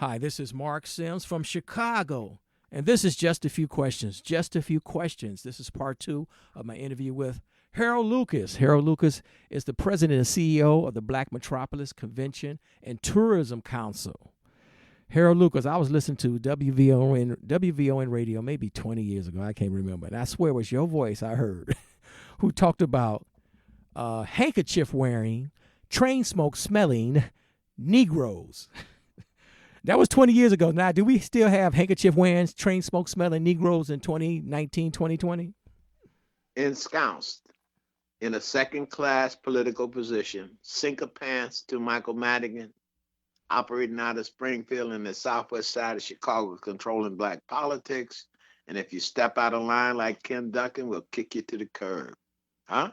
Hi, this is Marc Sims from Chicago, and this is Just a Few Questions. Just a Few Questions. This is part 2 of my interview with Harold Lucas. Harold Lucas is the president and CEO of the Black Metropolis Convention and Tourism Council. Harold Lucas, I was listening to WVON radio maybe 20 years ago. I can't remember. And I swear it was your voice I heard who talked about handkerchief wearing, train smoke smelling Negroes. That was 20 years ago. Now, do we still have handkerchief wearing, train smoke smelling Negroes in 2019, 2020? Ensconced in a second-class political position, sycophants to Michael Madigan, operating out of Springfield and the southwest side of Chicago, controlling black politics. And if you step out of line like Ken Duncan, we'll kick you to the curb. Huh?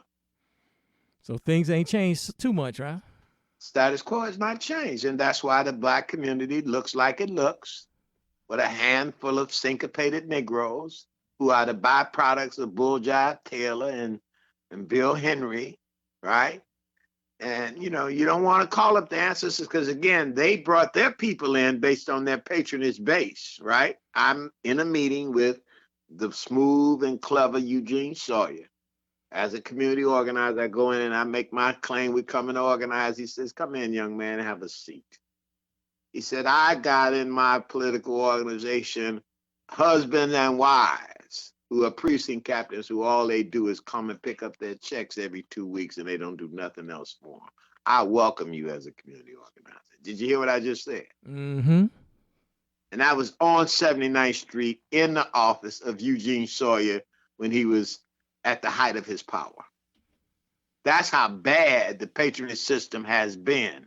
So things ain't changed too much, right? Status quo has not changed. And that's why the black community looks like it looks, with a handful of syncopated Negroes who are the byproducts of Bull Jive Taylor and Bill Henry, right? And, you know, you don't want to call up the ancestors because, again, they brought their people in based on their patronage base, right? I'm in a meeting with the smooth and clever Eugene Sawyer. As a community organizer, I go in and I make my claim. We come and organize. He says, come in, young man, have a seat. He said, I got in my political organization husbands and wives who are precinct captains who all they do is come and pick up their checks every 2 weeks and they don't do nothing else for them. I welcome you as a community organizer. Did you hear what I just said? Mm-hmm. And I was on 79th Street in the office of Eugene Sawyer when he was at the height of his power. That's how bad the patronage system has been.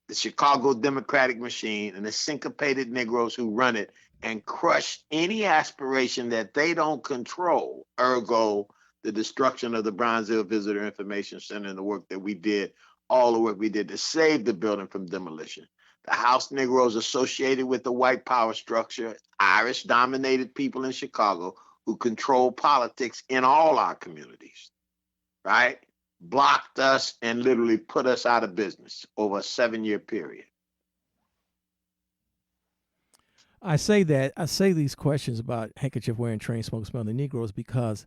The Chicago Democratic machine and the syncopated Negroes who run it and crush any aspiration that they don't control, ergo the destruction of the Bronzeville Visitor Information Center and the work that we did, all the work we did to save the building from demolition. The House Negroes associated with the white power structure, Irish-dominated people in Chicago who control politics in all our communities, right? Blocked us and literally put us out of business over a 7-year period. I say these questions about handkerchief wearing, train smoke smelling Negroes because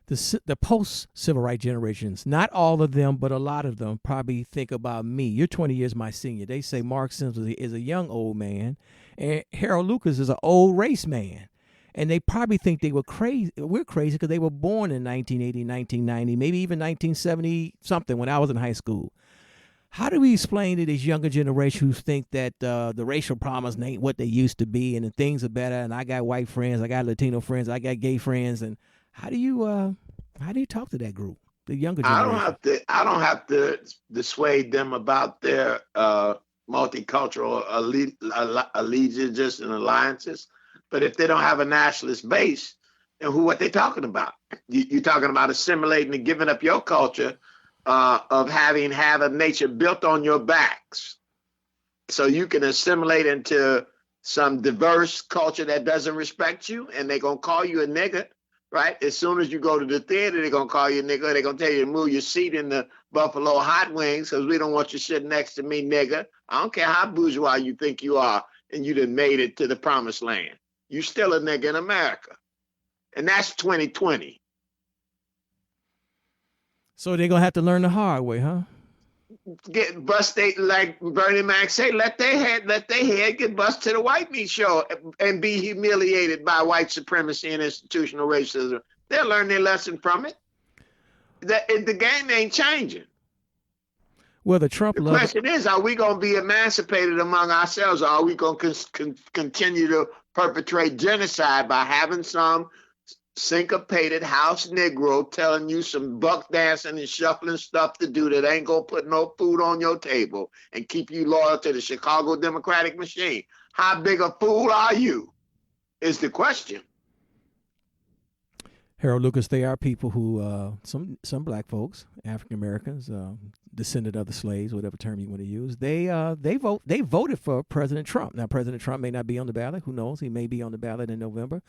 the post-civil rights generations, not all of them, but a lot of them probably think about me. You're 20 years my senior. They say Marc Sims is a young old man, and Harold Lucas is an old race man. And they probably think they were crazy. We're crazy because they were born in 1980, 1990, maybe even 1970 something when I was in high school. How do we explain to this younger generation who think that the racial problems ain't what they used to be, and the things are better? And I got white friends, I got Latino friends, I got gay friends, and how do you talk to that group, the younger generation? I don't have to dissuade them about their multicultural allegiances and alliances. But if they don't have a nationalist base, then what they talking about? You're talking about assimilating and giving up your culture of having a nature built on your backs. So you can assimilate into some diverse culture that doesn't respect you, and they're going to call you a nigger, right? As soon as you go to the theater, they're going to call you a nigger. They're going to tell you to move your seat in the Buffalo Hot Wings because we don't want you sitting next to me, nigger. I don't care how bourgeois you think you are and you done made it to the promised land. You still a nigga in America. And that's 2020. So they're going to have to learn the hard way, huh? Get busted, like Bernie Mac say, let their head get busted to the white meat show and be humiliated by white supremacy and institutional racism. They'll learn their lesson from it. The game ain't changing. Well, the question is, are we going to be emancipated among ourselves, or are we going to continue to perpetrate genocide by having some syncopated house Negro telling you some buck dancing and shuffling stuff to do that ain't going to put no food on your table and keep you loyal to the Chicago Democratic machine? How big a fool are you is the question. Harold Lucas, they are people who, some black folks, African Americans, descended of the slaves, whatever term you want to use, they voted for President Trump. Now, President Trump may not be on the ballot. Who knows? He may be on the ballot in November.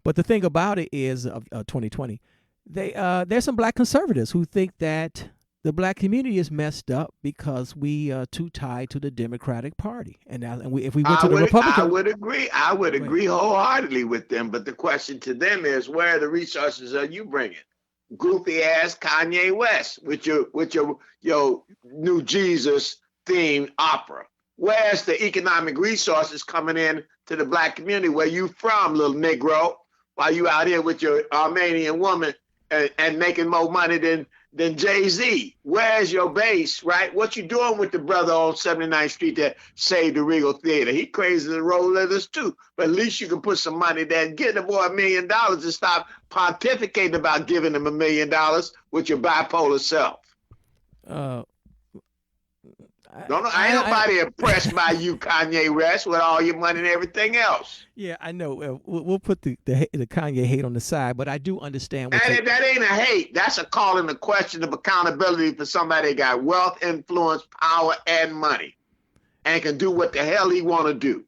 But the thing about it is, 2020, there's some black conservatives who think that the black community is messed up because we are too tied to the Democratic Party, and now if we went to the Republican, I would agree. I would agree wholeheartedly with them. But the question to them is, where are the resources are you bringing? Goofy ass Kanye West with your new Jesus themed opera. Where's the economic resources coming in to the black community? Where you from, little Negro? While you out here with your Armenian woman and making more money than Jay-Z. Where's your base, right? What you doing with the brother on 79th Street that saved the Regal Theater? He crazy to roll leathers too. But at least you can put some money there and get the boy $1 million and stop pontificating about giving him $1 million with your bipolar self. I ain't nobody impressed by you, Kanye West, with all your money and everything else. Yeah, I know. We'll put the Kanye hate on the side, but I do understand. That ain't a hate. That's a call in the question of accountability for somebody that got wealth, influence, power, and money, and can do what the hell he want to do.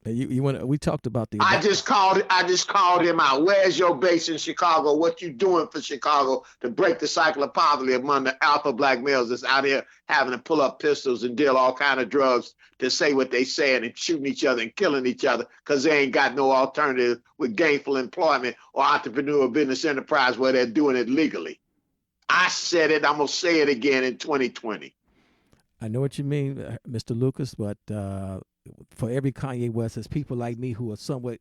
You want? We talked about the. I just called him out. Where's your base in Chicago? What you doing for Chicago to break the cycle of poverty among the alpha black males that's out here having to pull up pistols and deal all kind of drugs to say what they saying and shooting each other and killing each other because they ain't got no alternative with gainful employment or entrepreneur business enterprise where they're doing it legally. I said it. I'm gonna say it again in 2020. I know what you mean, Mr. Lucas, but. For every Kanye West, there's people like me who are somewhat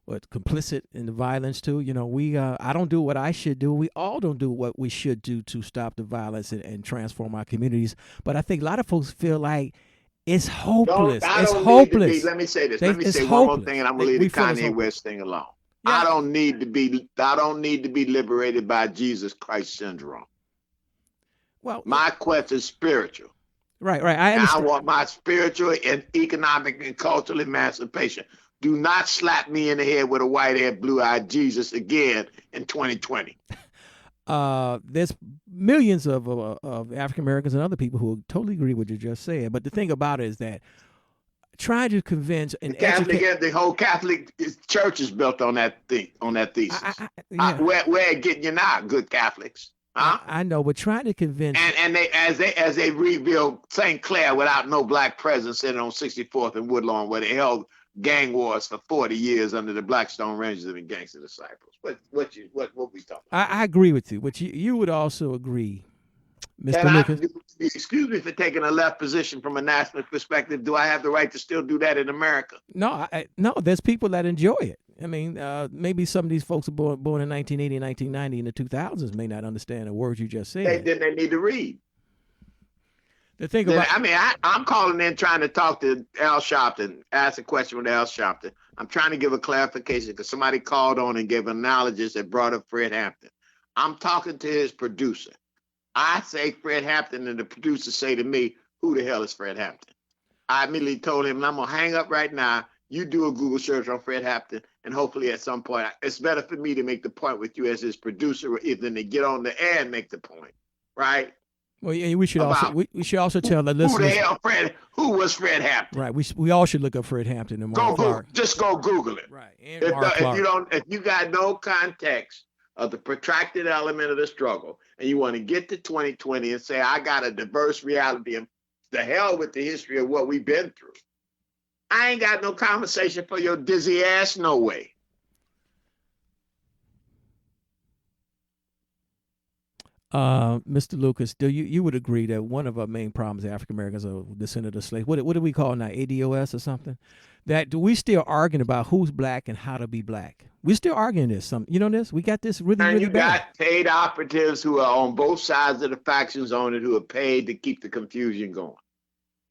complicit in the violence too. You know, I don't do what I should do. We all don't do what we should do to stop the violence and transform our communities. But I think a lot of folks feel like it's hopeless. It's hopeless. Let me say this. Let me say one more thing, and I'm gonna leave the Kanye West thing alone. Yeah. I don't need to be liberated by Jesus Christ syndrome. Well, my quest is spiritual. Right. I want my spiritual and economic and cultural emancipation. Do not slap me in the head with a white-haired, blue-eyed Jesus again in 2020. There's millions of African Americans and other people who totally agree with what you just said. But the thing about it is that trying to convince the whole Catholic Church is built on that thesis. Where getting you now, good Catholics? Huh? I know, but trying to convince and they as they rebuild St. Clair without no black presence sitting on 64th and Woodlawn, where they held gang wars for 40 years under the Blackstone Rangers and Gangster Disciples. What we talking about? I agree with you, but you would also agree, Mr. Lucas. Excuse me for taking a left position from a national perspective. Do I have the right to still do that in America? No, no. There's people that enjoy it. I mean, maybe some of these folks are born in 1980, 1990, in the 2000s may not understand the words you just said. Then they need to read. The thing about, I'm calling in trying to talk to Al Sharpton, ask a question with Al Sharpton. I'm trying to give a clarification because somebody called on and gave an analogist that brought up Fred Hampton. I'm talking to his producer. I say Fred Hampton, and the producer say to me, who the hell is Fred Hampton? I immediately told him, and I'm going to hang up right now. You do a Google search on Fred Hampton, and hopefully at some point, it's better for me to make the point with you as his producer than to get on the air and make the point, right? Well, yeah, we should also tell the listeners. Who was Fred Hampton? Right. We all should look up Fred Hampton and Marc Clark. Just go Google it. Right. If you got no context of the protracted element of the struggle, and you want to get to 2020 and say, I got a diverse reality, and the hell with the history of what we've been through. I ain't got no conversation for your dizzy ass, no way. Mr. Lucas, you would agree that one of our main problems, African Americans are descendants of slaves. What do we call it now, ADOS or something? That we still arguing about who's black and how to be black. We're still arguing this. You know this? We got this really bad. You got paid operatives who are on both sides of the factions on it who are paid to keep the confusion going.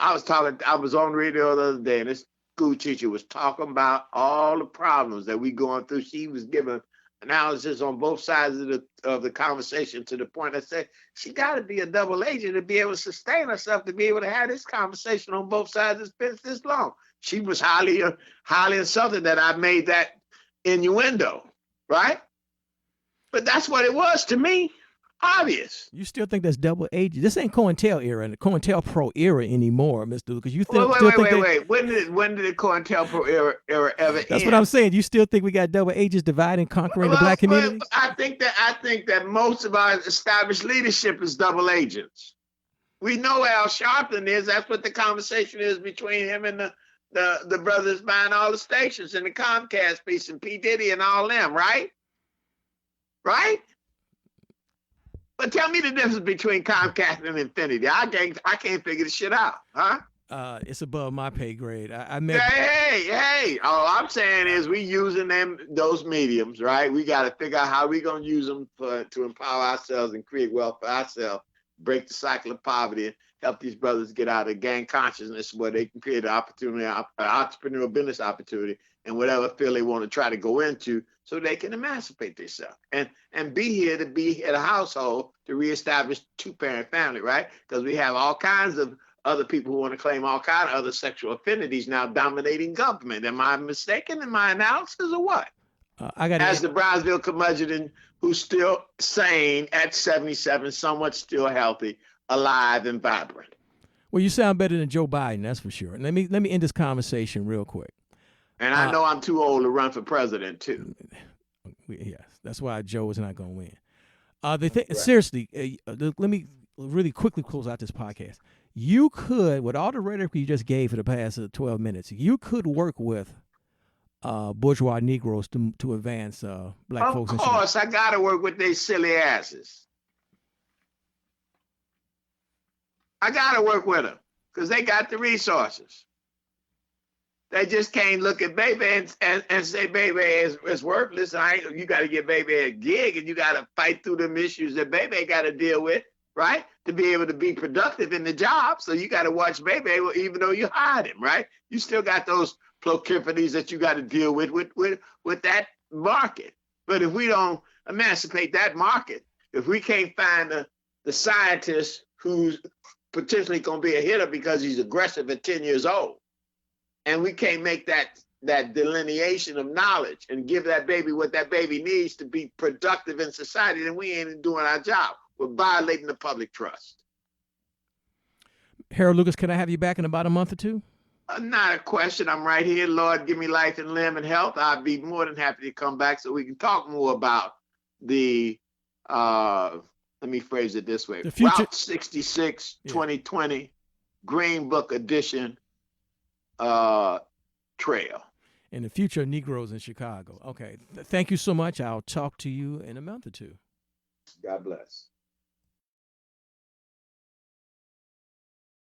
I was on the radio the other day, and this school teacher was talking about all the problems that we going through. She was giving analysis on both sides of the conversation to the point I said she got to be a double agent to be able to sustain herself, to be able to have this conversation on both sides of this long. She was highly insulted that I made that innuendo, right? But that's what it was to me. Obvious. You still think that's double agent? This ain't COINTEL era and the COINTELPRO era anymore, Mr. Lucas. You think? Wait. When did the COINTELPRO era ever end? That's what I'm saying. You still think we got double agents dividing, conquering the black community? I think that most of our established leadership is double agents. We know where Al Sharpton is. That's what the conversation is between him and the brothers buying all the stations and the Comcast piece and P. Diddy and all them, right? Right? But tell me the difference between Comcast and Infinity. I can't figure the shit out, huh? It's above my pay grade. I Hey, met. hey! All I'm saying is we using those mediums, right? We got to figure out how we gonna use them to empower ourselves and create wealth for ourselves, break the cycle of poverty, and help these brothers get out of gang consciousness where they can create an opportunity, an entrepreneurial business opportunity, and whatever field they want to try to go into, so they can emancipate themselves and be here to be at a household to reestablish two-parent family, right? Because we have all kinds of other people who want to claim all kinds of other sexual affinities now dominating government. Am I mistaken in my analysis or what? I got As the Brownsville curmudgeon who's still sane at 77, somewhat still healthy, alive and vibrant. Well, you sound better than Joe Biden, that's for sure. And let me end this conversation real quick. And I know I'm too old to run for president too. Yes, that's why Joe is not going to win. Right. Seriously, let me really quickly close out this podcast. You could, with all the rhetoric you just gave for the past 12 minutes, you could work with bourgeois Negroes to advance black folks. Of course, I got to work with their silly asses. I got to work with them because they got the resources. They just can't look at baby and say baby is worthless. You got to give baby a gig and you got to fight through them issues that baby got to deal with, right? To be able to be productive in the job. So you got to watch baby even though you hired him, right? You still got those proclivities that you got to deal with that market. But if we don't emancipate that market, if we can't find the scientist who's potentially going to be a hitter because he's aggressive at 10 years old, and we can't make that delineation of knowledge and give that baby what that baby needs to be productive in society, then we ain't doing our job. We're violating the public trust. Harold Lucas, can I have you back in about a month or two? Not a question. I'm right here. Lord, give me life and limb and health. I'd be more than happy to come back so we can talk more about the, let me phrase it this way. The future, Route 66, 2020, Green Book Edition trail. And the future of Negroes in Chicago. Okay. Thank you so much. I'll talk to you in a month or two. God bless.